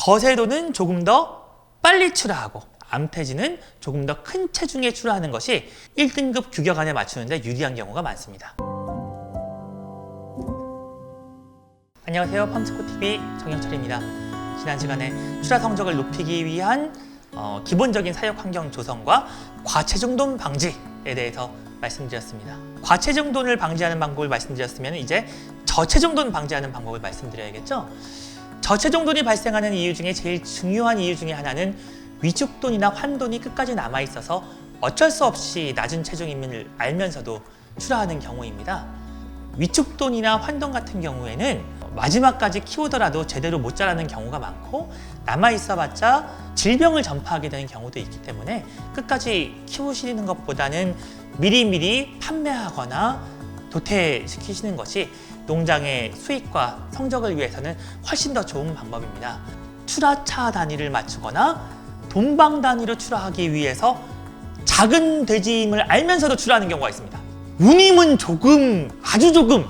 거세도는 조금 더 빨리 출하하고 암태지는 조금 더 큰 체중에 출하하는 것이 1등급 규격 안에 맞추는데 유리한 경우가 많습니다. 안녕하세요. 팜스코TV 정영철입니다. 지난 시간에 출하 성적을 높이기 위한 기본적인 사육 환경 조성과 과체중돈 방지에 대해서 말씀드렸습니다. 과체중돈을 방지하는 방법을 말씀드렸으면 이제 저체중돈 방지하는 방법을 말씀드려야겠죠. 저체중돈이 발생하는 이유 중에 제일 중요한 이유 중에 하나는 위축돈이나 환돈이 끝까지 남아있어서 어쩔 수 없이 낮은 체중임을 알면서도 출하하는 경우입니다. 위축돈이나 환돈 같은 경우에는 마지막까지 키우더라도 제대로 못 자라는 경우가 많고 남아있어봤자 질병을 전파하게 되는 경우도 있기 때문에 끝까지 키우시는 것보다는 미리미리 판매하거나 도태시키시는 것이 농장의 수익과 성적을 위해서는 훨씬 더 좋은 방법입니다. 출하차 단위를 맞추거나 돈방 단위로 출하하기 위해서 작은 돼지임을 알면서도 출하하는 경우가 있습니다. 운임은 조금, 아주 조금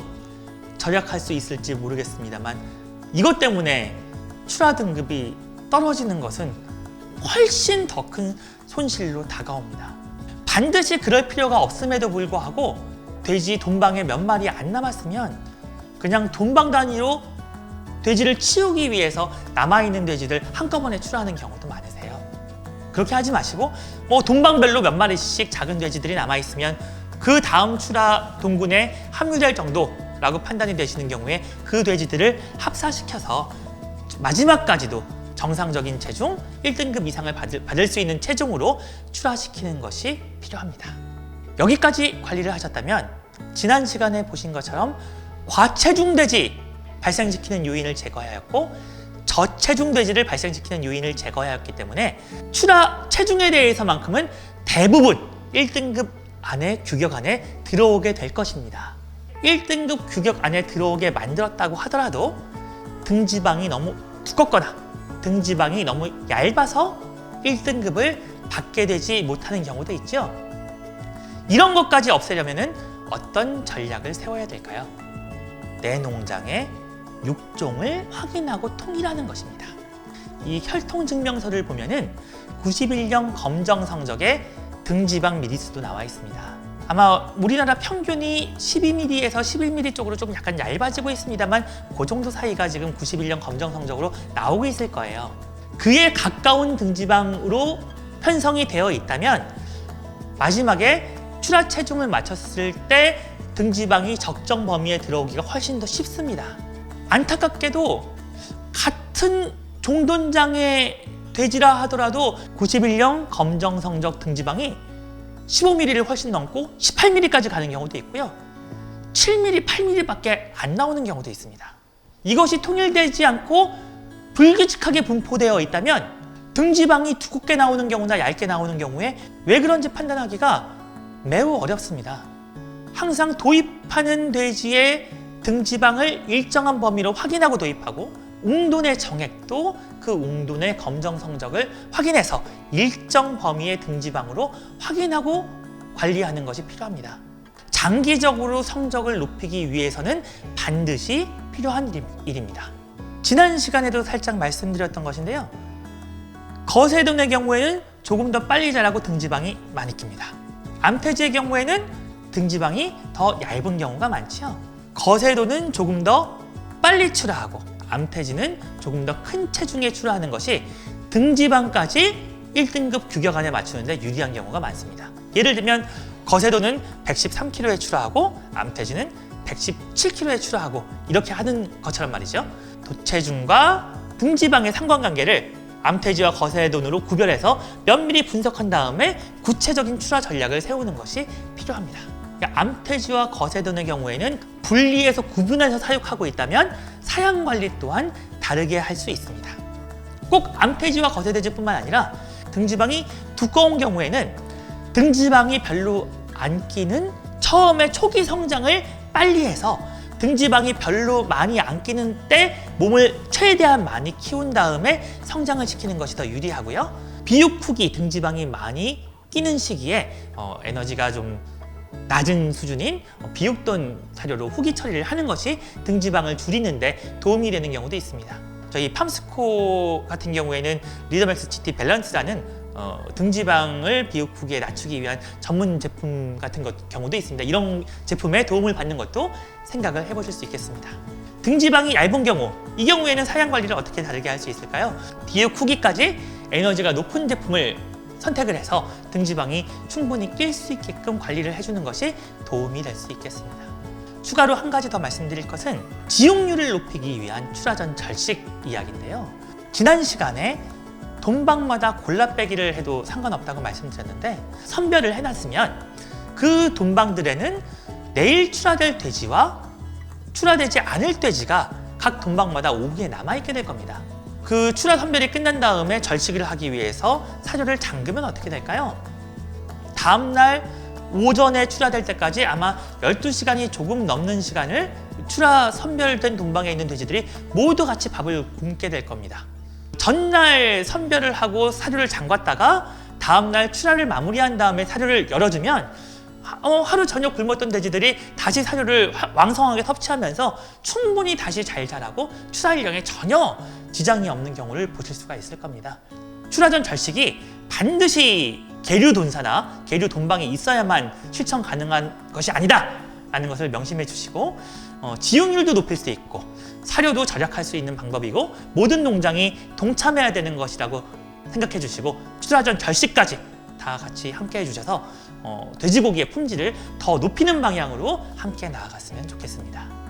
절약할 수 있을지 모르겠습니다만 이것 때문에 출하 등급이 떨어지는 것은 훨씬 더 큰 손실로 다가옵니다. 반드시 그럴 필요가 없음에도 불구하고 돼지 돈방에 몇 마리 안 남았으면 그냥 돈방 단위로 돼지를 치우기 위해서 남아있는 돼지들 한꺼번에 출하하는 경우도 많으세요. 그렇게 하지 마시고 돈방별로 몇 마리씩 작은 돼지들이 남아있으면 그 다음 출하 동군에 합류될 정도라고 판단이 되시는 경우에 그 돼지들을 합사시켜서 마지막까지도 정상적인 체중 1등급 이상을 받을 수 있는 체중으로 출하시키는 것이 필요합니다. 여기까지 관리를 하셨다면 지난 시간에 보신 것처럼 과체중 돼지 발생시키는 요인을 제거하였고 저체중 돼지를 발생시키는 요인을 제거하였기 때문에 출하 체중에 대해서만큼은 대부분 1등급 안에 규격 안에 들어오게 될 것입니다. 1등급 규격 안에 들어오게 만들었다고 하더라도 등지방이 너무 두껍거나 등지방이 너무 얇아서 1등급을 받게 되지 못하는 경우도 있죠. 이런 것까지 없애려면 어떤 전략을 세워야 될까요? 내 농장의 육종을 확인하고 통일하는 것입니다. 이 혈통증명서를 보면은 91년 검정 성적에 등지방 미리수도 나와 있습니다. 아마 우리나라 평균이 12mm에서 11mm 쪽으로 좀 약간 얇아지고 있습니다만 그 정도 사이가 지금 91년 검정 성적으로 나오고 있을 거예요. 그에 가까운 등지방으로 편성이 되어 있다면 마지막에 출하 체중을 맞췄을 때 등지방이 적정 범위에 들어오기가 훨씬 더 쉽습니다. 안타깝게도 같은 종돈장의 돼지라 하더라도 91년 검정 성적 등지방이 15mm를 훨씬 넘고 18mm까지 가는 경우도 있고요. 7mm, 8mm밖에 안 나오는 경우도 있습니다. 이것이 통일되지 않고 불규칙하게 분포되어 있다면 등지방이 두껍게 나오는 경우나 얇게 나오는 경우에 왜 그런지 판단하기가 매우 어렵습니다. 항상 도입하는 돼지의 등지방을 일정한 범위로 확인하고 도입하고 웅돈의 정액도 그 웅돈의 검정 성적을 확인해서 일정 범위의 등지방으로 확인하고 관리하는 것이 필요합니다. 장기적으로 성적을 높이기 위해서는 반드시 필요한 일입니다. 지난 시간에도 살짝 말씀드렸던 것인데요. 거세돈의 경우에는 조금 더 빨리 자라고 등지방이 많이 낍니다. 암태지의 경우에는 등지방이 더 얇은 경우가 많지요. 거세도는 조금 더 빨리 출하하고 암태지는 조금 더 큰 체중에 출하하는 것이 등지방까지 1등급 규격 안에 맞추는데 유리한 경우가 많습니다. 예를 들면 거세도는 113kg에 출하하고 암태지는 117kg에 출하하고 이렇게 하는 것처럼 말이죠. 도체중과 등지방의 상관관계를 암태지와 거세돈으로 구별해서 면밀히 분석한 다음에 구체적인 출하 전략을 세우는 것이 필요합니다. 암태지와 거세돈의 경우에는 분리해서 구분해서 사육하고 있다면 사양 관리 또한 다르게 할 수 있습니다. 꼭 암태지와 거세돼지뿐만 아니라 등지방이 두꺼운 경우에는 등지방이 별로 안 끼는 처음에 초기 성장을 빨리 해서 등지방이 별로 많이 안 끼는 때 몸을 최대한 많이 키운 다음에 성장을 시키는 것이 더 유리하고요. 비육 후기 등지방이 많이 끼는 시기에 에너지가 좀 낮은 수준인 비육돈 사료로 후기 처리를 하는 것이 등지방을 줄이는 데 도움이 되는 경우도 있습니다. 저희 팜스코 같은 경우에는 리더맥스 GT 밸런스라는 등지방을 비육 후기에 낮추기 위한 전문 제품 같은 경우도 있습니다. 이런 제품에 도움을 받는 것도 생각을 해보실 수 있겠습니다. 등지방이 얇은 경우, 이 경우에는 사양 관리를 어떻게 다르게 할 수 있을까요? 비육 후기까지 에너지가 높은 제품을 선택을 해서 등지방이 충분히 낄 수 있게끔 관리를 해주는 것이 도움이 될 수 있겠습니다. 추가로 한 가지 더 말씀드릴 것은 지용률을 높이기 위한 출하전 절식 이야기인데요. 지난 시간에 돈방마다 골라 빼기를 해도 상관없다고 말씀드렸는데, 선별을 해놨으면 그 돈방들에는 내일 출하될 돼지와 출하되지 않을 돼지가 각 돈방마다 5기에 남아있게 될 겁니다. 그 출하 선별이 끝난 다음에 절식을 하기 위해서 사료를 잠그면 어떻게 될까요? 다음날 오전에 출하될 때까지 아마 12시간이 조금 넘는 시간을 출하 선별된 돈방에 있는 돼지들이 모두 같이 밥을 굶게 될 겁니다. 전날 선별을 하고 사료를 잠갔다가 다음날 출하를 마무리한 다음에 사료를 열어주면 하루 저녁 굶었던 돼지들이 다시 사료를 왕성하게 섭취하면서 충분히 다시 잘 자라고 출하 일정에 전혀 지장이 없는 경우를 보실 수가 있을 겁니다. 출하전 절식이 반드시 계류 돈사나 계류 돈방이 있어야만 실천 가능한 것이 아니다 라는 것을 명심해 주시고, 지용률도 높일 수 있고 사료도 절약할 수 있는 방법이고 모든 농장이 동참해야 되는 것이라고 생각해 주시고, 출하전 절식까지 다 같이 함께 해주셔서 돼지고기의 품질을 더 높이는 방향으로 함께 나아갔으면 좋겠습니다.